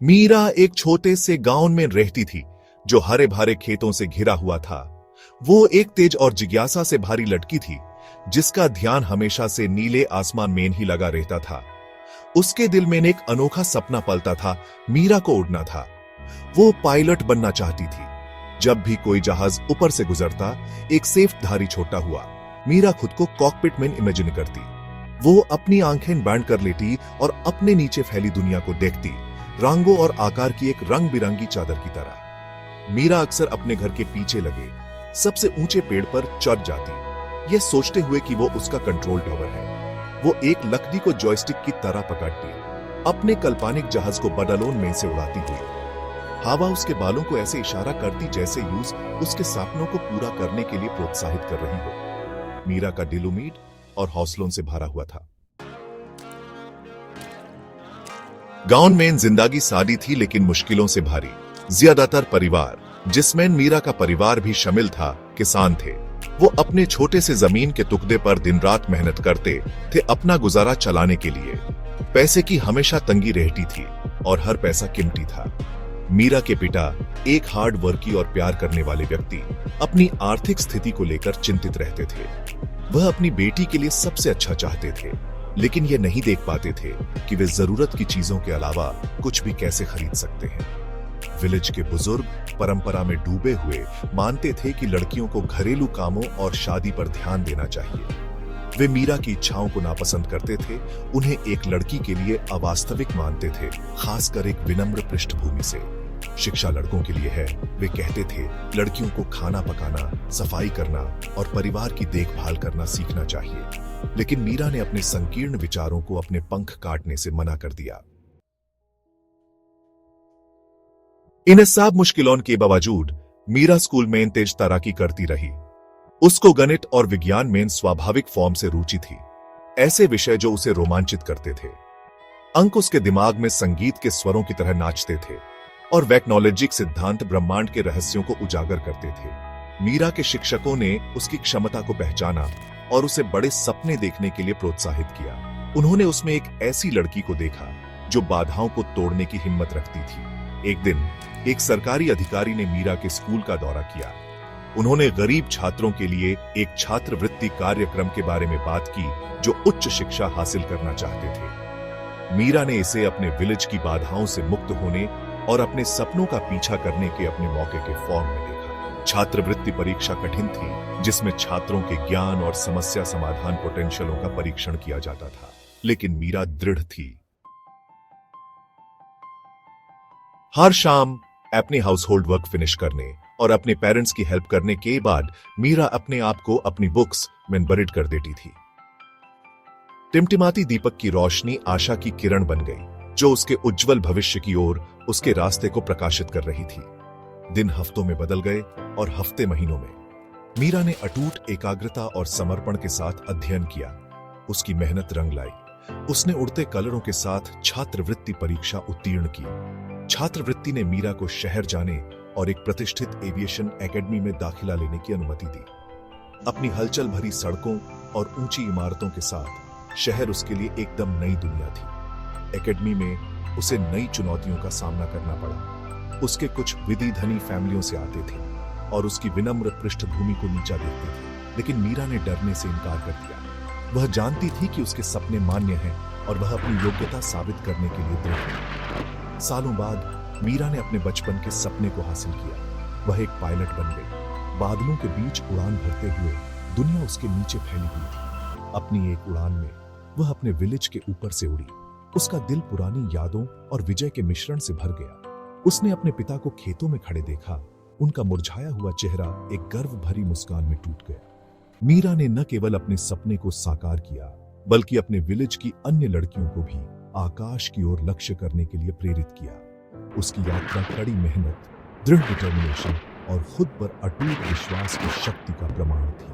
मीरा एक छोटे से गांव में रहती थी जो हरे भरे खेतों से घिरा हुआ था। वो एक तेज और जिज्ञासा से भारी लड़की थी जिसका ध्यान हमेशा से नीले आसमान में ही लगा रहता था। उसके दिल में एक अनोखा सपना पलता था, मीरा को उड़ना था। वो पायलट बनना चाहती थी। जब भी कोई जहाज ऊपर से गुजरता, एक सेफ धारी छोटा हुआ, मीरा खुद को कॉकपिट में इमेजिन करती। वो अपनी आंखें बांध कर लेटी और अपने नीचे फैली दुनिया को देखती, रंगों और आकार की एक रंग बिरंगी चादर की तरह। मीरा अक्सर अपने घर के पीछे लगे सबसे ऊंचे पेड़ पर चढ़ जाती, यह सोचते हुए कि वो उसका कंट्रोल टावर है। वो एक लकड़ी को जॉयस्टिक की तरह पकड़ती, अपने काल्पनिक जहाज को बडालोन में से उड़ाती हुई। हवा उसके बालों को ऐसे इशारा करती जैसे यूज उसके सपनों को पूरा करने के लिए प्रोत्साहित कर रही हो। मीरा का दिल उम्मीद और हौसलों से भरा हुआ था। गांव में जिंदगी सादी थी लेकिन मुश्किलों से भारी। ज्यादातर परिवार, जिसमें मीरा का परिवार भी शामिल था, किसान थे। वो अपने छोटे से जमीन के टुकड़े पर दिन रात मेहनत करते थे अपना गुजारा चलाने के लिए। पैसे की हमेशा तंगी रहती थी और हर पैसा कीमती था। मीरा के पिता, एक हार्ड वर्की और प्यार करने वाले व्यक्ति, अपनी आर्थिक स्थिति को लेकर चिंतित रहते थे। वह अपनी बेटी के लिए सबसे अच्छा चाहते थे, लेकिन ये नहीं देख पाते थे कि वे जरूरत की चीजों के अलावा कुछ भी कैसे खरीद सकते हैं। विलेज के बुजुर्ग परंपरा में डूबे हुए मानते थे कि लड़कियों को घरेलू कामों और शादी पर ध्यान देना चाहिए। वे मीरा की इच्छाओं को नापसंद करते थे, उन्हें एक लड़की के लिए अवास्तविक मानते थे, खासकर एक विनम्र पृष्ठभूमि से। शिक्षा लड़कों के लिए है, वे कहते थे। लड़कियों को खाना पकाना, सफाई करना और परिवार की देखभाल करना सीखना चाहिए। लेकिन मीरा ने अपने संकीर्ण विचारों को अपने पंख काटने से मना कर दिया। इन सब मुश्किलों के बावजूद मीरा स्कूल में तेज तरक्की करती रही। उसको गणित और विज्ञान में स्वाभाविक फॉर्म से रुचि थी, ऐसे विषय जो उसे रोमांचित करते थे। अंक उसके दिमाग में संगीत के स्वरों की तरह नाचते थे और वैज्ञानिक सिद्धांत ब्रह्मांड के रहस्यों को उजागर करते थे। मीरा के शिक्षकों ने उसकी क्षमता को पहचाना और उसे बड़े सपने देखने के लिए प्रोत्साहित किया। उन्होंने उसमें एक ऐसी लड़की को देखा जो बाधाओं को तोड़ने की हिम्मत रखती थी। एक दिन एक सरकारी अधिकारी ने मीरा के स्कूल का दौरा किया। उन्होंने गरीब छात्रों के लिए एक छात्रवृत्ति कार्यक्रम के बारे में बात की जो उच्च शिक्षा हासिल करना चाहते थे। मीरा ने इसे अपने विलेज की बाधाओं से मुक्त होने और अपने सपनों का पीछा करने के अपने मौके के फॉर्म में देखा। छात्रवृत्ति परीक्षा कठिन थी, जिसमें छात्रों के ज्ञान और समस्या समाधान पोटेंशियलों का परीक्षण किया जाता था, लेकिन मीरा दृढ़ थी। हर शाम अपने हाउस होल्ड वर्क फिनिश करने और अपने पेरेंट्स की हेल्प करने के बाद मीरा अपने आप को अपनी बुक्स में बरीड कर देती थी। टिमटिमाती दीपक की रोशनी आशा की किरण बन गई, जो उसके उज्जवल भविष्य की ओर उसके रास्ते को प्रकाशित कर रही थी। दिन हफ्तों में बदल गए और हफ्ते महीनों में। मीरा ने अटूट एकाग्रता और समर्पण के साथ अध्ययन किया। उसकी मेहनत रंग लाई। उसने उड़ते कलरों के साथ छात्रवृत्ति परीक्षा उत्तीर्ण की। छात्रवृत्ति ने मीरा को शहर जाने और एक प्रतिष्ठित एविएशन एकेडमी में दाखिला लेने की अनुमति दी। अपनी हलचल भरी सड़कों और ऊंची इमारतों के साथ शहर उसके लिए एकदम नई दुनिया थी। एकेडमी में उसे नई चुनौतियों का सामना करना पड़ा। उसके कुछ विधि धनी फैमिलियों से आते थे और उसकी विनम्र पृष्ठभूमि को नीचा देखते थे, लेकिन मीरा ने डरने से इनकार कर दिया। वह जानती थी कि उसके सपने मान्य हैं और वह अपनी योग्यता साबित करने के लिए दृढ़ है। सालों बाद मीरा ने अपने बचपन के सपने को हासिल किया। वह एक पायलट बन गई। बादलों के बीच उड़ान भरते हुए दुनिया उसके नीचे फैली हुई थी। अपनी एक उड़ान में वह अपने विलेज के ऊपर से उड़ी। उसका दिल पुरानी यादों और विजय के मिश्रण से भर गया। उसने अपने पिता को खेतों में खड़े देखा। उनका मुरझाया हुआ चेहरा एक गर्व भरी मुस्कान में टूट गया। मीरा ने न केवल अपने सपने को साकार किया, बल्कि अपने विलेज की अन्य लड़कियों को भी आकाश की ओर लक्ष्य करने के लिए प्रेरित किया। उसकी यात्रा कड़ी मेहनत, दृढ़ डिटर्मिनेशन और खुद पर अटूट विश्वास की शक्ति का प्रमाण थी।